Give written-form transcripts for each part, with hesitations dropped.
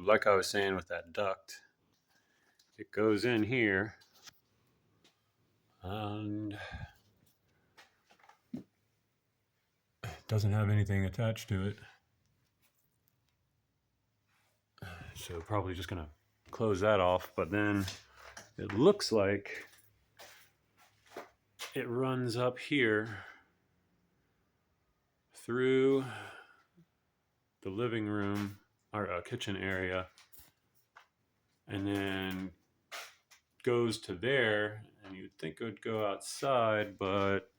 like I was saying with that duct, it goes in here and it doesn't have anything attached to it. So probably just gonna close that off, but then it looks like it runs up here through the living room or kitchen area and then goes to there, and you'd think it would go outside, but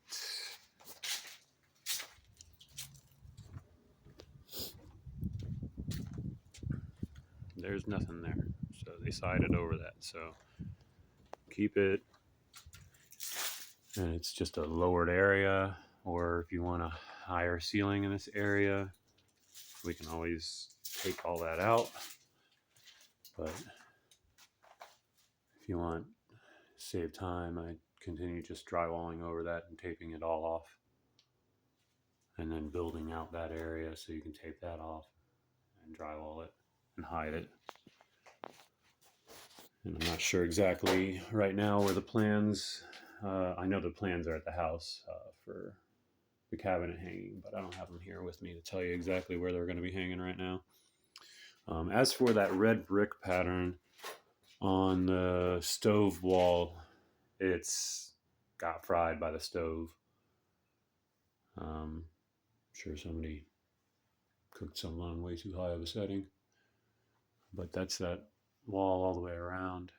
there's nothing there. So they sided over that. So keep it, and it's just a lowered area, or if you want a higher ceiling in this area, we can always take all that out. But if you want to save time, I continue just drywalling over that and taping it all off, and then building out that area so you can tape that off and drywall it and hide it. And I'm not sure exactly right now where the plans, I know the plans are at the house for the cabinet hanging, but I don't have them here with me to tell you exactly where they're going to be hanging right now. As for that red brick pattern on the stove wall, it's got fried by the stove. I'm sure somebody cooked something on way too high of a setting, but that's that wall all the way around.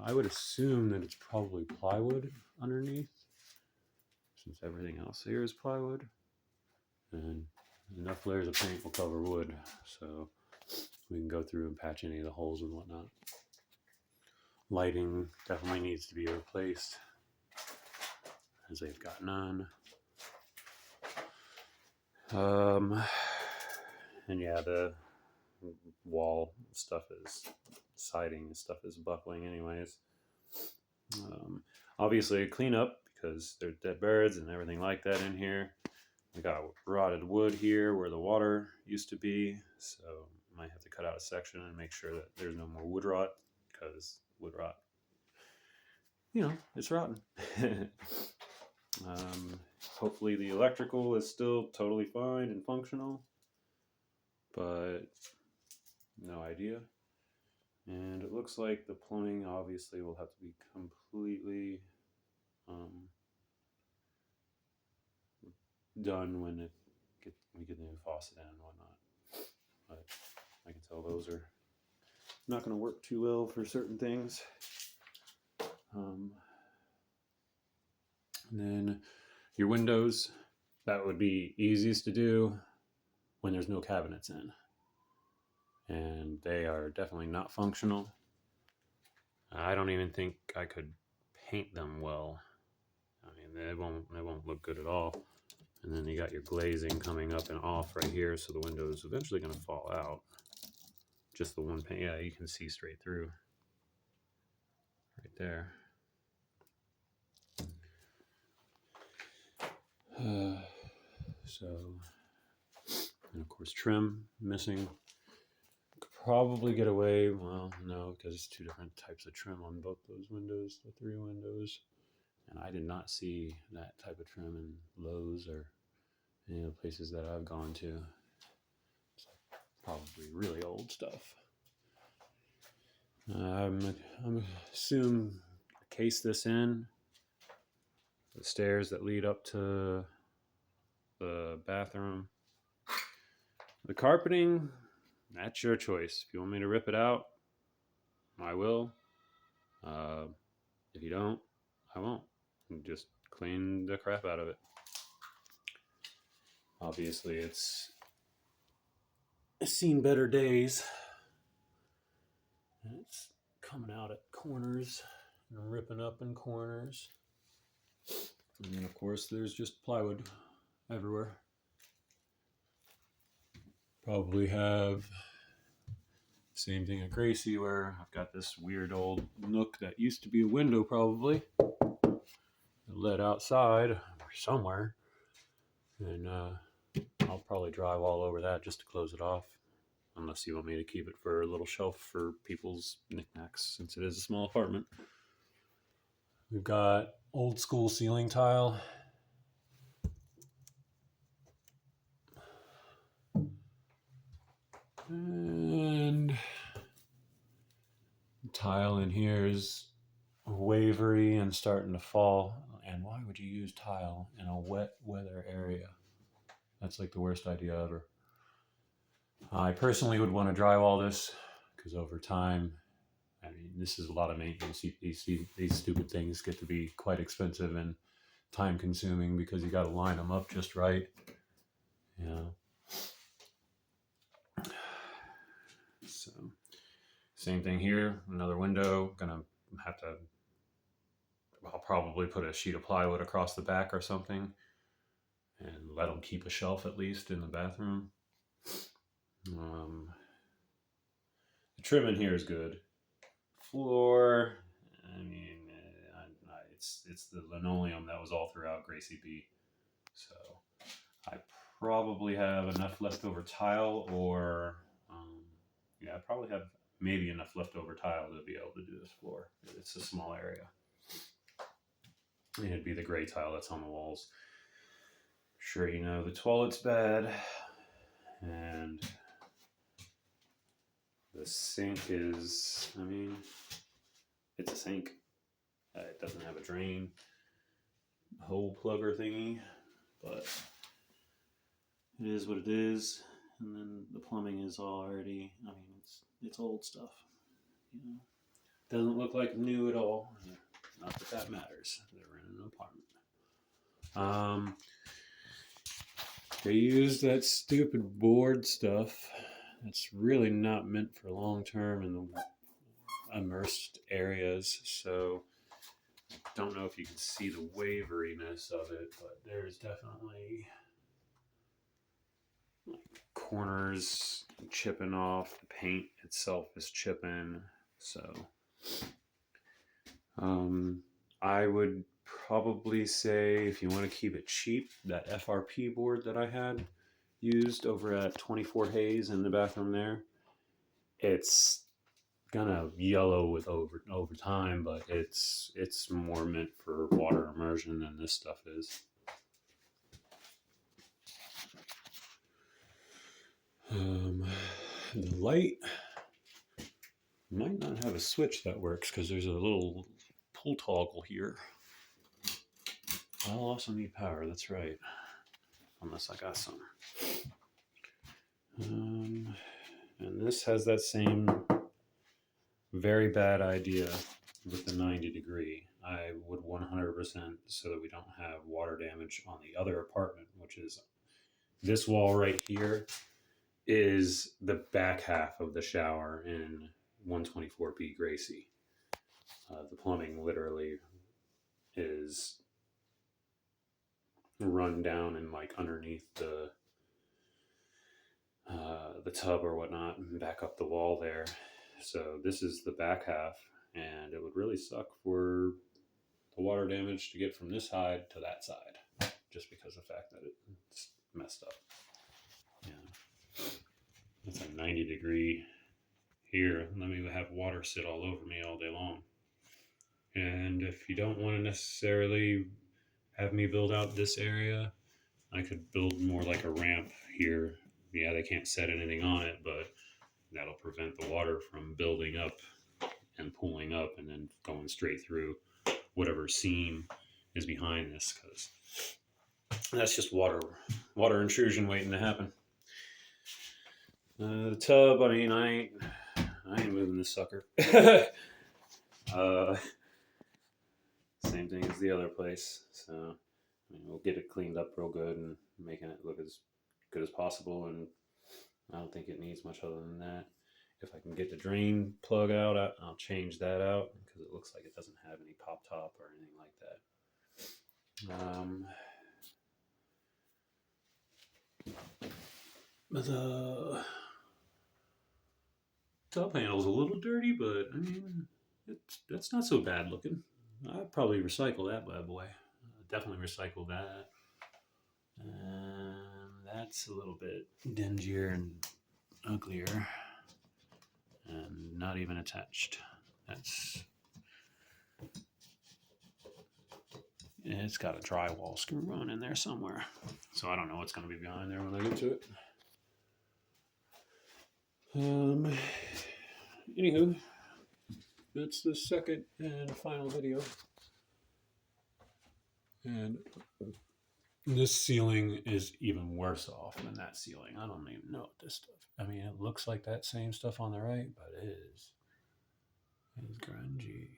I would assume that it's probably plywood underneath, since everything else here is plywood, and enough layers of paint will cover wood, so we can go through and patch any of the holes and whatnot. Lighting definitely needs to be replaced, as they've got none. And yeah, the wall stuff is, siding and stuff is buckling anyways. Obviously clean up because there's dead birds and everything like that in here. We got rotted wood here where the water used to be, so might have to cut out a section and make sure that there's no more wood rot, because wood rot, it's rotten. Hopefully the electrical is still totally fine and functional, but no idea. And it looks like the plumbing obviously will have to be completely done when we get the new faucet in and whatnot. But I can tell those are not going to work too well for certain things. And then your windows, that would be easiest to do when there's no cabinets in. And they are definitely not functional. I don't even think I could paint them well. I mean, they won't look good at all. And then you got your glazing coming up and off right here, so the window is eventually going to fall out. Just the one pane, yeah, you can see straight through right there. So, and of course, trim missing. Could probably get away. Well, no, because it's two different types of trim on both those windows, the three windows. And I did not see that type of trim in Lowe's or any of the places that I've gone to. It's probably really old stuff. I'm assume case this in. The stairs that lead up to the bathroom. The carpeting, that's your choice. If you want me to rip it out, I will. If you don't, I won't. Just clean the crap out of it. Obviously, it's seen better days. And it's coming out at corners and ripping up in corners. And then, of course, there's just plywood everywhere. Probably have same thing at Gracie, where I've got this weird old nook that used to be a window, probably led outside or somewhere, and I'll probably drive all over that just to close it off. unless you want me to keep it for a little shelf for people's knickknacks, since it is a small apartment. We've got old school ceiling tile. And tile in here is wavery and starting to fall. And why would you use tile in a wet weather area? That's like the worst idea ever. I personally would want to drywall this because over time, I mean, this is a lot of maintenance. These stupid things get to be quite expensive and time consuming because you got to line them up just right. You know. So, same thing here. Another window. Gonna have to. I'll probably put a sheet of plywood across the back or something, and let them keep a shelf at least in the bathroom. The trim in here is good. Floor, I mean, it's the linoleum that was all throughout Gracie B. So I probably have enough leftover tile, or I probably have maybe enough leftover tile to be able to do this floor. It's a small area. And it'd be the gray tile that's on the walls. Sure, you know the toilet's bad, and the sink is, I mean, it's a sink. It doesn't have a drain hole plugger thingy, but it is what it is. And then the plumbing is already, I mean, it's old stuff. You know, doesn't look like new at all. Not that that matters. They're in an apartment. They use that stupid board stuff. It's really not meant for long term in the immersed areas. So don't know if you can see the waveriness of it, but there's definitely corners chipping off. The paint itself is chipping. So I would probably say, if you want to keep it cheap, that FRP board that I had used over at 24 Hayes in the bathroom there, it's gonna yellow with over time, but it's more meant for water immersion than this stuff is. The light might not have a switch that works because there's a little pull toggle here. I'll also need power, that's right. Unless I got some. And this has that same very bad idea with the 90 degree. I would 100% so that we don't have water damage on the other apartment, which is this wall right here is the back half of the shower in 124B Gracie. The plumbing literally is run down and like underneath the tub or whatnot, and back up the wall there. So this is the back half, and it would really suck for the water damage to get from this side to that side, just because of the fact that it's messed up. Yeah, it's a 90 degree here. Let me have water sit all over me all day long. And if you don't want to necessarily have me build out this area, I could build more like a ramp here. Yeah, they can't set anything on it, but that'll prevent the water from building up and pooling up and then going straight through whatever seam is behind this, because that's just water intrusion waiting to happen. The tub, I mean, I ain't moving this sucker. Same thing as the other place. So I mean, we'll get it cleaned up real good and making it look as good as possible, and I don't think it needs much other than that. If I can get the drain plug out, I'll change that out because it looks like it doesn't have any pop top or anything like that. But the top panel's a little dirty, but I mean, that's not so bad looking. I'd probably recycle that bad boy. Definitely recycle that. And that's a little bit dingier and uglier and not even attached. It's got a drywall screw on in there somewhere. So I don't know what's going to be behind there when I get to it. Anywho, that's the second and final video. And this ceiling is even worse off than that ceiling. I don't even know what this stuff. I mean, it looks like that same stuff on the right, but it is grungy.